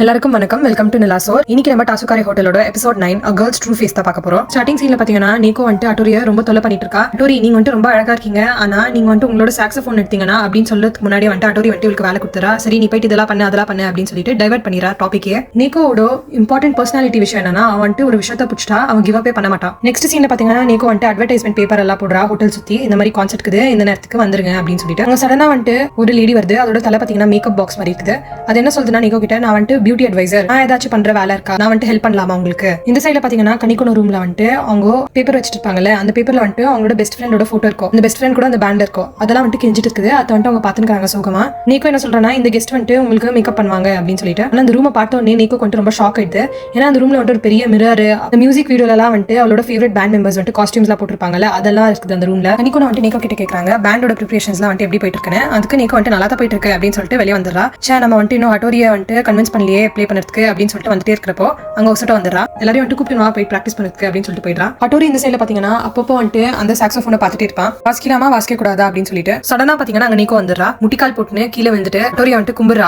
எல்லாருக்கும் வணக்கம். Welcome to நிலாசோர். இன்னைக்கு நம்ம டாசுகாரி ஹோட்டலோட episode 9 A Girl's True Face தான் பார்க்க போறோம். ஸ்டார்டிங் சீன்ல பாத்தீங்கன்னா நீக்கோ வந்துட்டு அட்டோரியா ரொம்ப தொல்லை பண்ணிட்டு இருக்கா. அட்டோரி நீங்க வந்துட்டு ரொம்ப அழகா இருக்கீங்க, ஆனா நீங்க வந்துட்டு உங்களோட சாக்ஸோஃபோன் எடுத்தீங்கன்னா அப்படின்னு சொல்றதுக்கு முன்னாடி வந்துட்டு அட்டோரி வந்துட்டு உங்களுக்கு வேலை கொடுத்துறா. சரி நீ போயிட்டு இதெல்லாம் பண்ணு அதெல்லாம் பண்ணு அப்படின்னு சொல்லிட்டு டைவர்ட் பண்ணிடுறா டாபிக்கே. நீக்கோட இம்பார்ட்டன்ட் பர்சனாலிட்டி விஷயம் என்னன்னா அவன் வந்துட்டு ஒரு விஷயத்த பிடிச்சிட்டா அவன் கிவ் அப்பே பண்ண மாட்டான். நெக்ஸ்ட் சீன்ல பாத்தீங்கன்னா நீக்கோ வந்துட்டு அட்வர்டைஸ்மெண்ட் பேப்பர் எல்லாம் போடுறா ஹோட்டல் சுத்தி, இந்த மாதிரி கான்செப்ட் இருக்குது, இந்த நேரத்துக்கு வந்துருங்க அப்படின்னு சொல்லிட்டு. அங்க சடனா வந்துட்டு ஒரு லேடி வருது, அதோட தலை பாத்தீங்கன்னா மேக்கப் பாக்ஸ் மாதிரி இருக்குது. அது என்ன சொல்றதுன்னா நீக்கோ கிட்ட நான் வந்துட்டு பியூட்டி அட்வைசர், ஏதாச்சும் பண்ற வேலை இருக்கா, நான் வந்துட்டு ஹெல்ப் பண்ணலாமா உங்களுக்கு. இந்த சைடுல பாத்தீங்கன்னா கனிக்கோன ரூம்ல வந்துட்டு அவங்க பேப்பர் வச்சிட்டு இருப்பாங்கல்ல, அந்த பேப்பர்ல வந்துட்டு அவங்களோட பெஸ்ட் ஃப்ரெண்டோட போட்டோ இருக்கும். அந்த பெஸ்ட் ஃப்ரெண்ட் கூட அந்த பேண்ட்ல இருக்கும். அதெல்லாம் வந்துட்டு கெஞ்சிட்டு இருக்குது. அதை வந்துட்டு அவங்க பாத்துக்கிறாங்க சோகமா. நீக்கோ என்ன சொல்றானா இந்த கெஸ்ட் வந்துட்டு உங்களுக்கு மேக்கப் பண்ணுவாங்க அப்படின்னு சொல்லிட்டு. ஆனா அந்த ரூமை பார்த்த உடனே நீக்கோ கொஞ்சம் ரொம்ப ஷாக் ஆயிடுது. ஏன்னா அந்த ரூம்ல வந்துட்டு ஒரு பெரிய மிரர், அந்த மியூசிக் வீடியோல எல்லாம் வந்துட்டு அவளோட ஃபேவரட் பேண்ட் மெம்பர்ஸ் வந்துட்டு காஸ்டியூம்ஸ் எல்லாம் போட்டிருப்பாங்கல்ல, அதெல்லாம் இருக்குது அந்த ரூம்ல. கனிக்கோ வந்துட்டு நீக்கோ கிட்ட கேட்கறாங்க பேண்டோட ப்ரிப்பரேஷன்ஸ் எல்லாம் வந்துட்டு எப்படி போயிட்டு இருக்கேன். அதுக்கு நீக்கோ வந்துட்டு நல்லா தான் போயிட்டு இருக்கு அப்படின்னு சொல்லிட்டு வெளியே வந்துடுறா. சே நம்ம வந்துட்டு இன்னும் அட்டோரியா வந்துட்டு கன்வின்ஸ் பண்ணலையே ப்ளே பண்ணுறதுக்கு அப்படின்னு சொல்லிட்டு வந்துட்டே இருக்கிறப்போ அங்க ஒசட்ட வந்துடுறா. எல்லாரையும் வந்துட்டு கூப்பிட்டு போய் பிராக்டிஸ் பண்ணுறதுக்கு அப்படின்னு சொல்லிட்டு போயிடுறா. அட்டோரி இந்த சைடுல பாத்தீங்கன்னா அப்பப்போ வந்துட்டு அந்த சாக்ஸோஃபோனை பார்த்துட்டே இருப்பான். வாசிக்கலாமா வாசிக்க கூடாதா அப்படின்னு சொல்லிட்டு. சடனா பாத்தீங்கன்னா அங்க நீக்கோ வந்துடுறா. முட்டிக்கால் போட்டுன்னு கீழே வந்துட்டு அட்டோரியா வந்துட்டு கும்பிடுறா.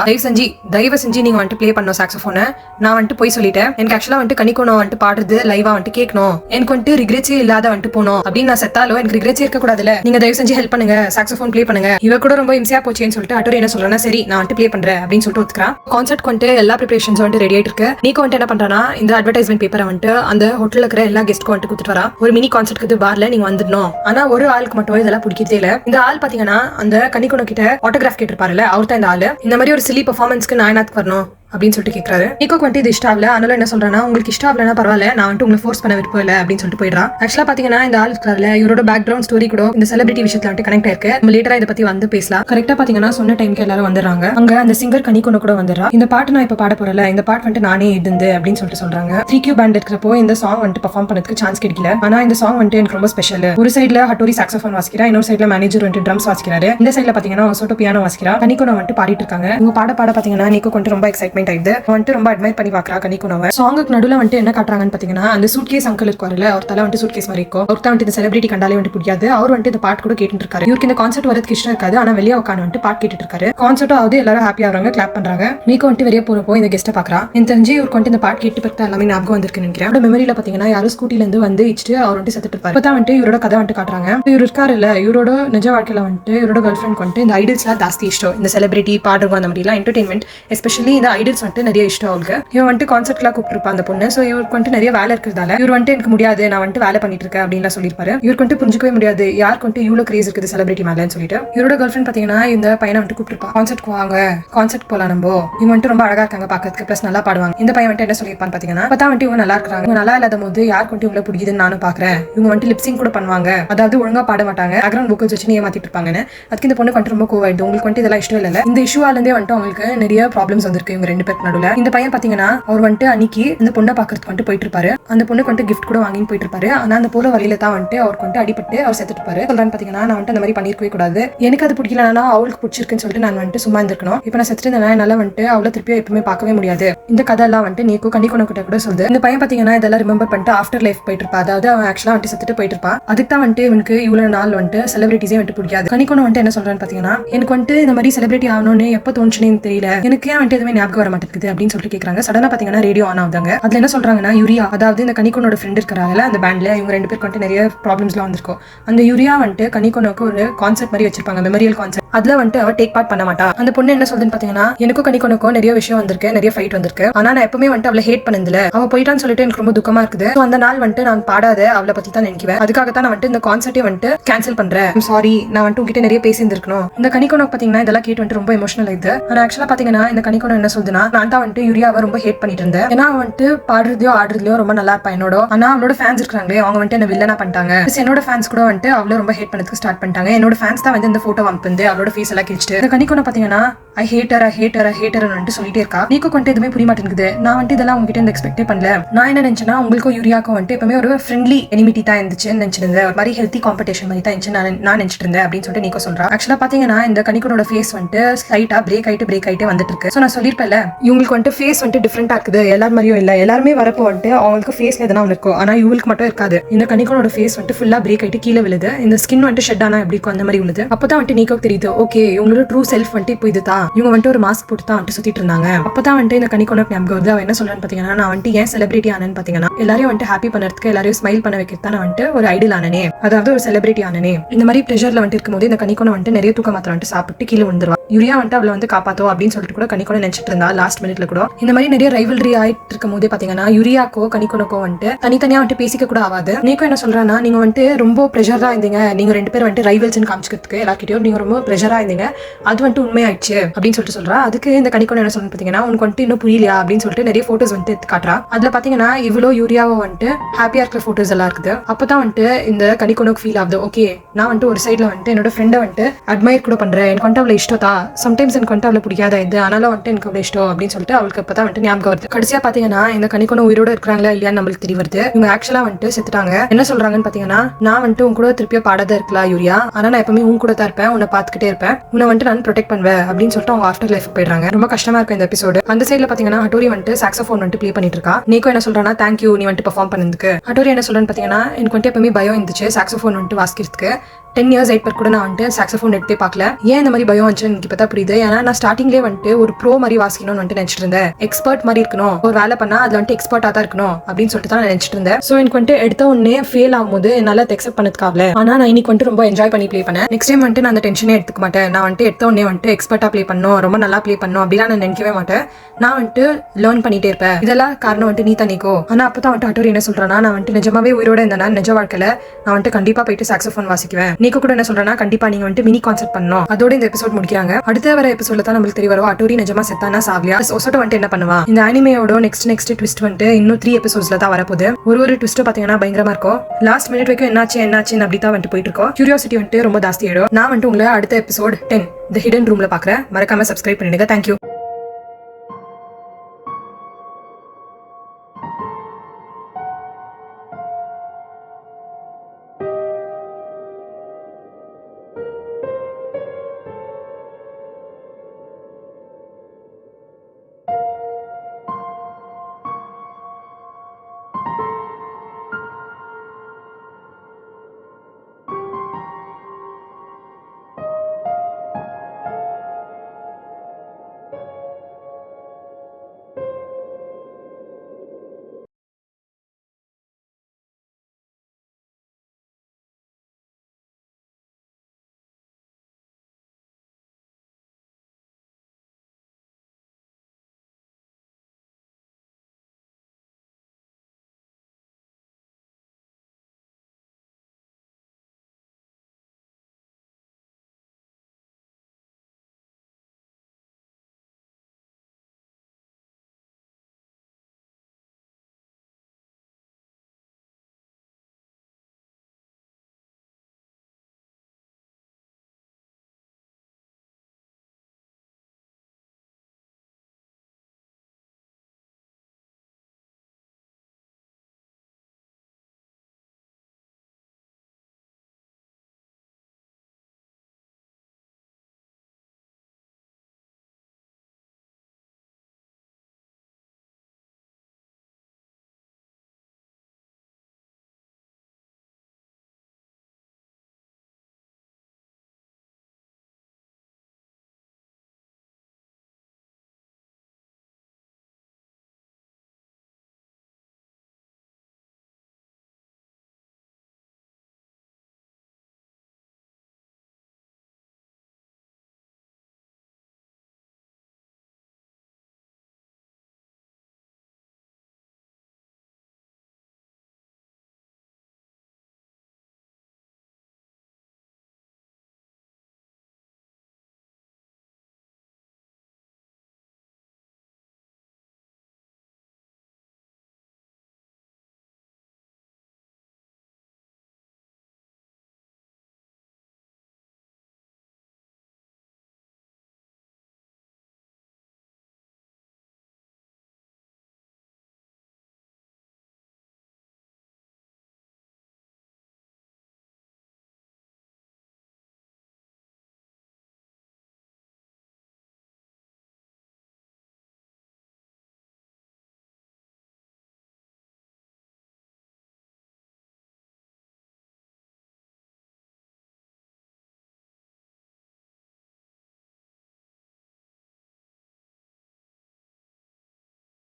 தயவு செஞ்சு நீங்க வந்துட்டு ப்ளே பண்ணணும் சாக்ஸோஃபோனை. நான் வந்துட்டு போய் சொல்லிட்டேன், எனக்கு ஆக்சுவலா வந்துட்டு கனிக்கோனோ வந்துட்டு பாடுறது லைவா வந்துட்டு கேட்கணும், எனக்கு வந்துட்டு ரிக்ரெட்ஸே இல்லாத வந்துட்டு போனோம் அப்படின்னு நான் செத்தாலும் எனக்கு ரிக்ரெட்ஸே இருக்க கூடாதுல, நீங்க தயவு செஞ்சு ஹெல்ப் பண்ணுங்க, சாக்ஸோஃபோன் ப்ளே பண்ணுங்க. இவ கூட ரொம்ப இம்சையா போச்சேன்னு சொல்லிட்டு அட்டோரி என்ன சொல்றேன்னா சரி நான் வந்துட்டு ப்ளே பண்றேன் அப்படின்னு சொல்லிட்டு ஒத்துக்கிறான். கான்சர்ட் வந்துட்டு எல்லா ப்ரிப்பரேஷன்ஸ் வந்துட்டு ரெடி ஆயிட்டு இருக்கு. நீக்கோ வந்துட்டு என்ன பண்றானா இந்த அட்வர்டைஸ்மெண்ட் பேப்பரை வந்துட்டு அந்த ஹோட்டல்ல இருக்கிற எல்லா கெஸ்ட்க்கும் வந்துட்டு கொடுத்துட்டு வரா. ஒரு மினி கான்சர்ட்க்கு பார்ல நீங்க வந்துடணும். ஆனா ஒரு ஆளுக்கு மட்டும் இதெல்லாம் பிடிக்கதே இல்ல. இந்த ஆள் பாத்தீங்கன்னா அந்த கனிக்கோனோ கிட்ட ஆட்டோகிராஃப் கேட்டிருப்பாருல, அவர் தான் இந்த ஆளு. இந்த மாதிரி ஒரு சில்லி பெர்ஃபார்மன்ஸ்க்கு நான் என்னத்துக்கு வரணும் அப்படின்னு சொல்லிட்டு கேட்கறாரு. நீக்கோக்கு வந்துட்டு இது இஷ்டம் இல்ல. அதனால என்ன சொல்றானா உங்களுக்கு இஷ்டம் இல்லைன்னா பரவாயில்ல, நான் வந்துட்டு உங்களை ஃபோர்ஸ் பண்ண விருப்பம் இல்லை அப்படின்னு சொல்லிட்டு போயிடுறா. ஆக்சுவலா பாத்தீங்கன்னா இந்த ஆள் இருக்காருல, இவரோட பேக்ரவுண்ட் ஸ்டோரி கூட இந்த செலிபிரிட்டி விஷயத்துல வந்துட்டு கனெக்ட் ஆயிருக்கு. நம்ம லேட்டரா இதை பத்தி வந்து பேசலாம். கரெக்டா பாத்தீங்கன்னா சொன்ன டைம்க்கு எல்லாரும் வந்துடுறாங்க. அங்க அந்த சிங்கர் கனிக்கோனோ கூட வந்துடுறா. இந்த பாட்டு நான் இப்ப பாட போறல, இந்த பாட்டு வந்துட்டு நானே எழுந்து அப்படின்னு சொல்லிட்டு சொல்றாங்க. 3Q பேண்ட் இருக்கிறப்போ இந்த சாங் வந்துட்டு பெர்ஃபார்ம் பண்ணதுக்கு சான்ஸ் கிடைக்கல. ஆனா இந்த சாங் வந்துட்டு எனக்கு ரொம்ப ஸ்பெஷல். ஒரு சைடுல ஹட்டோரி சாக்ஸோஃபோன் வாசிக்கிறா, இன்னொரு சைடுல மேனேஜர் வந்துட்டு ட்ரம்ஸ் வாசிக்கிறாரு. இந்த சைடுல பாத்தீங்கன்னா ஒசோட்டோ பியானோ வாசிக்கிறா. கனிக்கோனோ வந்துட்டு பாடிட்டு இருக்காங்க. இவங்க பாட பாத்தீங்கன்னா நீக்கோ வந்துட்டு ரொம்ப எக்ஸைட்மெண்ட் ஆயிடுது. வந்துட்டு ரொம்ப அட்மைர் பண்ணி பாக்குறா கனிக்கோனோவை. சாங்குக்கு நடுவுல வந்துட்டு என்ன காட்டுறாங்கன்னு பாத்தீங்கன்னா அந்த சூட்கேஸ் அங்கிள் இருக்காருல்ல, அவர் தலை வந்துட்டு சூட்கேஸ் மாதிரி இருக்கும். அவர் தான் வந்துட்டு இந்த செலிபிரிட்டி கண்டாலே வந்துட்டு பிடிக்காது. அவர் வந்துட்டு இந்த பாட்டு கூட கேட்டுட்டு இருக்காரு. இவருக்கு இந்த கான்சர்ட் வரதுக்கு இஷ்டம் இருக்காது, ஆனா வெளியே உட்காந்து வந்துட்டு பாட்டு கேட்டுட்டு இருக்காரு. கான்சர்ட்டும் ஆகுது, எல்லாரும் ஹாப்பியா வராங்க, கிளாப் பண்றாங்க. நீக்கோ வந்துட்டு வெளியே போறப்போ இந்த கெஸ்ட்டை பாக்குறா. எனக்கு தெரிஞ்சு இவருக்கு வந்துட்டு இந்த பாட்டு கேட்டு பார்த்தா எல்லாமே ஞாபகம் வந்திருக்குன்னு நினைக்கிறேன். அவரோட மெமரியில பாத்தீங்கன்னா யாரும் ஸ்கூட்டில இருந்து வந்து இடிச்சிட்டு அவர் வந்துட்டு செத்துட்டு இருப்பாரு. இப்பதான் வந்துட்டு இவரோட கதை வந்துட்டு காட்டுறாங்க. இவர் இருக்காரு இல்ல, இவரோட நிஜ வாழ்க்கையில வந்துட்டு இவரோட கேர்ள் ஃப்ரெண்ட் வந்துட்டு இந்த ஐடல்ஸ் எல்லாம் ஜாஸ்தி இஷ்டம். இந்த செலிபிரிட்டி பாடுறவங்க அந்த மாதிரி எல்லாம் என்டர்டைன்மெண்ட், எஸ்பெஷலி இந்த ஐடல்ஸ் வந்துட்டு நிறைய இஷ்டம் அவளுக்கு. இவன் வந்துட்டு கான்சர்ட்லாம் கூப்பிட்டுருப்பா அந்த பொண்ணு. சோ இவருக்கு வந்துட்டு நிறைய வேலை இருக்கிறதால இவர் வந்துட்டு எனக்கு முடியாது, நான் வந்துட்டு வேலை பண்ணிட்டு இருக்கேன் அப்படின்னு சொல்லியிருப்பாரு. இவருக்கு வந்துட்டு புரிஞ்சுக்கவே முடியாது யாருக்கு வந்துட்டு இவ்வளவு கிரேஸ் இருக்குது செலிபிரிட்டி மேலன்னு சொல்லிட்டு. இவரோட கேர்ள் ஃப்ரெண்ட் பாத்தீங்கன்னா இந்த பையனை வந்துட்டு கூப்பிட்டுருப்பா. கான்சர்ட்க்கு வாங்க, கான்சர்ட் போலாம் நம்ம, இவங்க வந்துட்டு ரொம்ப அழகா இருக்காங்க பாக்கிறதுக்கு, பிளஸ் நல்லா பாடுவாங்க. இந்த பையன் வந்துட்டு என்ன சொல்லியிருப்பான்னு பாத்தீங்கன்னா பார்த்தா வந்துட்டு இவங்க நல்லா இருக்காங்க, இவங்க நல்லா இல்லாத போது யாருக்கு வந்துட்டு இவ்வளவு பிடிக்குதுன்னு நானும் பாக்குறேன். இவங்க வந்துட்டு லிப்சிங் கூட பண்ணுவாங்க, அதாவது ஒழுங்கா பாட மாட்டாங்க, பேக்ரவுண்ட் வோக்கல்ஸ் வச்சு ஏமாத்திட்டு இருப்பாங்கன்னு. அதுக்கு இந்த பொண்ணு வந்துட்டு ரொம்ப கோவாயிடுது. உங்களுக்கு வந்துட்டு இதெல்லாம் இஷ்டம் இல்ல. இந்த இஷ்யூவால இருந்தே வந்துட்டு அவங்களுக்கு நிறைய ப்ராப்ளம்ஸ் வந்திருக்கு இவங்க ரெண்டு பேருக்கு நடுவுல. இந்த பையன் பாத்தீங்கன்னா அவர் வந்துட்டு அன்னைக்கு இந்த பொண்ணை பாக்குறதுக்கு வந்துட்டு போயிட்டு இருப்பாரு. அந்த பொண்ணுக்கு வந்துட்டு கிஃப்ட் கூட வாங்கிட்டு போயிட்டு இருப்பாரு. ஆனா அந்த போல வழியில தான் வந்துட்டு அவருக்கு வந்துட்டு அடிபட்டு அவர் செத்துட்டு இருப்பாரு. சொல்றான்னு பாத்தீங்கன்னா நான் வந்துட்டு அந்த மாதிரி பண்ணிருக்கவே கூடாது, எனக்கு அது பிடிக்கலன்னா அவளுக்கு பிடிச்சிருக்குன்னு சொல்லிட்டு நான் வந்துட்டு சும்மா இருந்திருக்கணும். இப்ப நான் செத்துட்டு என்னால வந்துட்டு அவளை திருப்பியும் எப்பவுமே பார்க்கவே முடியாது. இந்த கதை எல்லாம் வந்துட்டு நீக்கோ கனிக்கோனோ கிட்ட கூட சொல்லுது. இந்த பையன் பாத்தீங்கன்னா இதெல்லாம் ரிமெம்பர் பண்ணிட்டு ஆஃப்டர் லைஃப் போயிட்டு இருப்பா. அதாவது அவன் ஆக்சுவலா வந்துட்டு செத்துட்டு போயிட்டு இருப்பான். அதுக்கு தான் வந்துட்டு இவனுக்கு இவ்வளவு நாள் வந்துட்டு செலிபிரிட்டிஸே வந்துட்டு பிடிக்காது. கனிக்கோனோ வந்துட்டு என்ன சொல்றான்னு பாத்தீங்கன்னா எனக்கு வந்துட்டு இந்த மாதிரி செலிபிரிட்டி ஆகணும்னு எப்ப தோணுச்சுன்னு தெரியல, எனக்கு ஏன் வந்துட்டு எதுவுமே ஞாபகம் வர மாட்டேங்குது அப்படின்னு சொல்லிட்டு கேட்கறாங்க. சடனா பாத்தீங்கன்னா ரேடியோ ஆன் ஆகுதாங்க. அதுல என்ன சொல்றாங்கன்னா யூரியா, அதாவது இந்த கனிக்கோனோட ஃப்ரெண்ட் இருக்கிறாங்கல்ல அந்த பேண்ட்ல, இவங்க ரெண்டு பேருக்கு வந்துட்டு நிறைய ப்ராப்ளம்ஸ்லாம் வந்திருக்கும். அந்த யூரியா வந்துட்டு கனிக்கோனோக்கு ஒரு கான்செர்ட் மாதிரி வச்சிருப்பாங்க, மெமரியல் கான்செர்ட். அதுல வந்துட்டு அவ டேக் பார்ட் பண்ண மாட்டா. அந்த பொண்ணு என்ன சொல்லுன்னு பாத்தீங்கன்னா எனக்கும் கனிக்கோனுக்கும் நிறைய விஷயம் வந்திருக்கு, நிறைய ஃபைட் வந்திருக்கு, ஆனா நான் எப்பவுமே வந்துட்டு அவளை ஹேட் பண்ணதில்ல, அவ போயிட்டான்னு சொல்லிட்டு எனக்கு ரொம்ப துக்கமா இருக்குது. அந்த நாள் வந்துட்டு நான் பாடாத அவளை பத்தி தான் நினைக்குவேன், அதுக்காகத்தான் நான் வந்துட்டு இந்த கான்செர்ட்டே வந்துட்டு கேன்சல் பண்றேன், சாரி, நான் வந்துட்டு உங்ககிட்ட நிறைய பேசியிருந்திருக்கணும். இந்த கனிக்கோனுக்கு பாத்தீங்கன்னா இதெல்லாம் கேட்டு வந்துட்டு ரொம்ப எமோஷனல் ஆயிடுது. ஆனா ஆக்சுவலா பாத்தீங்கன்னா இந்த கனிக்கோனோ என்ன சொல்லுதுன்னா நான் தான் வந்துட்டு யூரியாவை ரொம்ப ஹேட் பண்ணிட்டு இருந்தேன், ஏன்னா அவன் வந்துட்டு பாடுறதையோ ஆடுறதுலயோ ரொம்ப நல்லா இருப்பா என்னோட. ஆனா அவளோட ஃபேன்ஸ் இருக்காங்களே அவங்க வந்துட்டு என்ன வில்லனா பண்ணிட்டாங்க. என்னோட ஃபேன்ஸ் கூட வந்துட்டு அவளை ரொம்ப ஹேட் பண்ணதுக்கு ஸ்டார்ட் பண்ணிட்டாங்க. என்னோட ஃபேன்ஸ் தான் வந்து இந்த போட்டோ வந்து அவளோட ஃபேஸ் எல்லாம் கிழிச்சிட்டு இந்த கனிக்கோனோ பாத்தீங்கன்னா ஐ ஹேட்டர் வந்துட்டு சொல்லிட்டே இருக்கா. நீக்கோ வந்துட்டு எதுவுமே புரிய மாட்டேங்குது. நான் வந்துட்டு இதெல்லாம் உங்ககிட்ட இந்த எக்ஸ்பெக்டே பண்ணல. நான் என்ன நினைச்சேன்னா உங்களுக்கும் யூரியாக்கும் வந்துட்டு எப்பவுமே ஒரு ஃப்ரெண்ட்லி எனிமிட்டி தான் இருந்துச்சுன்னு நினைச்சிருந்தேன், ஒரு மாதிரி ஹெல்த்தி காம்படிஷன் மாதிரி தான் இருந்துச்சு நான் நினைச்சிட்டு இருந்தேன் அப்படின்னு சொல்லிட்டு நீக்கோ சொல்றா. ஆக்சுவலா பாத்தீங்கன்னா இந்த கனிக்கோனோட ஃபேஸ் வந்துட்டு ஸ்லைட்டா பிரேக் ஆயிட்டே வந்துட்டு இருக்கு. சோ நான் சொல்லிருப்பேன்ல இவங்களுக்கு வந்துட்டு ஃபேஸ் வந்துட்டு டிஃப்ரெண்டா இருக்குது, எல்லாரும் மாதிரியும் இல்ல. எல்லாருமே வரப்போ வந்துட்டு அவங்களுக்கு ஃபேஸ்ல எதனா ஒன்று இருக்கும், ஆனா இவங்களுக்கு மட்டும் இருக்காது. இந்த கனிகோனோட ஃபேஸ் வந்துட்டு ஃபுல்லா பிரேக் ஆயிட்டு கீழே விழுது. இந்த ஸ்கின் வந்துட்டு ஷெட் ஆனா எப்படி இருக்கும் அந்த மாதிரி விழுது. அப்பதான் வந்துட்டு நீக்கோக்கு தெரியுது, ஓகே இவங்களோட ட்ரூ செல்ஃப் வந்துட்டு இப்போ இதுதான். இவங்க வந்துட்டு ஒரு மாஸ்க் போட்டு தான் வந்துட்டு சுத்திட்டு இருந்தாங்க. அப்பதான் வந்துட்டு இந்த கனிகோனோக்கு ஞாபகம் வருது. அவன் என்ன சொல்றான்னு பாத்தீங்கன்னா, நான் வந்துட்டு ஏன் செலிபிரிட்டி ஆனேன்னு பாத்தீங்கன்னா எல்லாரையும் வந்துட்டு ஹாப்பி பண்ணுறதுக்கு, எல்லாரையும் ஸ்மைல் பண்ண வைக்கிறதா நான் வந்துட்டு ஒரு ஐடியல் ஆனனே, அதாவது ஒரு செலிபிரிட்டி ஆனனே. இந்த மாதிரி ப்ரெஷர்ல வந்துட்டு இருக்கும்போது இந்த கனிகோனை வந்துட்டு நிறைய தூக்க மாத்திரம் வந்துட்டு சாப்பிட்டு கீழே விழுந்துருவா. யூரியா வந்துட்டு அவளை வந்து காப்பாத்தோ அப்படின்னு சொல்லிட்டு கூட கனிகோனை நினைச்சிட்டு இருந்தா லாஸ்ட் மினிட்ல கூட. இந்த மாதிரி நிறைய ரைவல்ரி ஆயிட்டு இருக்கும் போதே பாத்தீங்கன்னா யூரியாக்கோ கனிகோனுக்கோ வந்துட்டு தனித்தனியா வந்துட்டு பேசிக்க கூட ஆகாது. நீக்கோ என்ன சொல்றான்னா, நீங்க வந்துட்டு ரொம்ப ப்ரெஷரா இருந்தீங்க, நீங்க 2 பேர் வந்துட்டு ரைவல்ஸ்னு காமிச்சிக்கிறதுக்கு எல்லாக்கிட்டையும் நீங்க ரொம்ப ப்ரெஷரா இருந்தீங்க, அது வந்துட்டு உண்மையாயிடுச்சு அப்படின்னு சொல்லிட்டு சொல்றா. அதுக்கு இந்த கனிகோன் என்ன சொல்லணும் பாத்தீங்கன்னா, உனக்கு வந்துட்டு இன்னும் புரியலையா அப்படின்னு சொல்லிட்டு நிறைய போட்டோஸ் வந்துட்டு எடுத்து காட்டுறா. அதுல பாத்தீங்கன்னா இவ்வளோ யூரியாவை வந்துட்டு ஹாப்பியா இருக்கிற போட்டோஸ் எல்லாம் இருக்குது. அப்பதான் வந்துட்டு இந்த கனிகோனுக்கு ஃபீல் ஆகுது, ஓகே நான் வந்துட்டு ஒரு சைட்ல வந்துட்டு என்னோட ஃப்ரெண்டை வந்துட்டு அட்மையர் கூட பண்றேன், எனக்கு வந்துட்டு அவளை இஷ்டத்தா, சம்டைம்ஸ் எனக்கு வந்துட்டு அவளை பிடிக்காத இது, ஆனாலும் வந்துட்டு எனக்கு அவ்வளோ இஷ்டம் அப்படின்னு சொல்லிட்டு அவளுக்கு அப்பதான் வந்துட்டு ஞாபகம் வருது. கடைசியா பாத்தீங்கன்னா இந்த கனிகோன உயிரோட இருக்கிறாங்களா இல்லையான்னு நம்மளுக்கு தெரிய வருது. இவங்க ஆக்சுவலா வந்துட்டு செத்துட்டாங்க. என்ன சொல்றாங்கன்னு பாத்தீங்கன்னா, நான் வந்துட்டு உன் கூட திருப்பியா பாடாத இருக்கலாம் யூரியா, ஆனா நான் எப்பவுமே உன் கூட தான் இருப்பேன், உன்னை பாத்துக்கிட்டே இருப்பேன், உன்னை வந்துட்டு நான் ப்ரொடெக்ட் பண்ணுவேன் அப்படின்னு சொல்லிட்டு அவங்க ஆஃப்டர் லைஃப் போயிடுறாங்க. ரொம்ப கஷ்டமா இருக்கும் இந்த எபிசோடு. அந்த சைட்ல பாத்தீங்கன்னா ஹட்டோரி வந்துட்டு சாக்ஸோஃபோன் வந்துட்டு ப்ளே பண்ணிட்டு இருக்கா. நீக்கோ என்ன சொல்றானா, தேங்க்யூ நீ வந்துட்டு பெர்ஃபார்ம் பண்ணதுக்கு. ஹட்டோரி என்ன சொல்றான்னு பாத்தீங்கன்னா, எனக்கு வந்துட்டு எப்பவுமே பயம் இருந்துச்சு சாக்ஸோஃபோன் வந்துட்டு வாசிக்கிறதுக்கு. 10 years ஆயிட்டு கூட நான் வந்துட்டு சாக்ஸோஃபோன் எடுத்தே பார்க்கல. ஏன் இந்த மாதிரி பயம் வந்துச்சு எனக்கு இப்போ தான் புரியுது. ஏன்னா நான் ஸ்டார்டிங்லேயே வந்துட்டு ஒரு ப்ரோ மாதிரி வாசிக்கணும்னு வந்துட்டு நினைச்சிட்டு இருந்தேன். எக்ஸ்பர்ட் மாதிரி இருக்கணும், ஒரு வேலை பண்ணா அதுல வந்துட்டு எக்ஸ்பர்ட்டா தான் இருக்கணும் அப்படின்னு சொல்லிட்டு தான் நினைச்சிட்டு இருந்தேன். ஸோ எனக்கு வந்துட்டு எடுத்த உடனே ஃபெயில் ஆகும்போது என்னால் அதை எக்ஸப்ட் பண்ணதுக்காகல. ஆனா நான் இன்னைக்கு வந்துட்டு ரொம்ப என்ஜாய் பண்ணி ப்ளே பண்ணேன். நெக்ஸ்ட் டைம் வந்துட்டு நான் அந்த டென்ஷனே எடுத்துக்க மாட்டேன். நான் வந்துட்டு எடுத்த உடனே வந்துட்டு எக்ஸ்பர்ட்டா ப்ளே பண்ணணும், ரொம்ப நல்லா ப்ளே பண்ணணும் அப்படிலாம் நான் நினைக்கவே மாட்டேன். நான் வந்துட்டு லேர்ன் பண்ணிட்டே இருப்பேன். இதெல்லாம் காரணம் வந்துட்டு நீ தனிக்கோ. ஆனா அப்பதான் வந்துட்டு ஹட்டோரி என்ன சொல்றானா, நான் வந்துட்டு நிஜமாவே உயிரோட இருந்தேன்னா நிஜ வாழ்க்கையில நான் வந்துட்டு கண்டிப்பா போயிட்டு சாக்ஸோஃபோன் வாசிக்குவேன். நீக்கு கூட என்ன சொல்றேன்னா, கண்டிப்பா நீங்க வந்துட்டு மினி கான்செர்ட் பண்ணணும். அதோட இந்த எபிசோட் முடிக்கிறாங்க. அடுத்த வர எபிசோட்ல தான் நம்மளுக்கு தெரிய வரும் ஹட்டோரி நிஜமா செத்தானா சாவியா, ஒசோட்டோ வந்துட்டு என்ன பண்ணுவா. இந்த அனிமேயோட நெக்ஸ்ட் ட்விஸ்ட் வந்துட்டு இன்னும் 3 எபிசோட்ஸ்ல தான் வரப்போகுது. ஒரு ட்விஸ்ட் பாத்தீங்கன்னா பயங்கரமா இருக்கும். லாஸ்ட் மினிட் வரைக்கும் என்னாச்சு அப்படி தான் வந்துட்டு போயிட்டு இருக்கோம். கியூரியாசிட்டி வந்துட்டு ரொம்ப ஜாஸ்தி ஆயிடும். நான் வந்துட்டு உங்களை அடுத்த எபிசோட் 10 தி ஹிடன் ரூம்ல பாக்குறேன். மறக்காம சப்ஸ்கிரைப் பண்ணிடுங்க. தேங்க்யூ.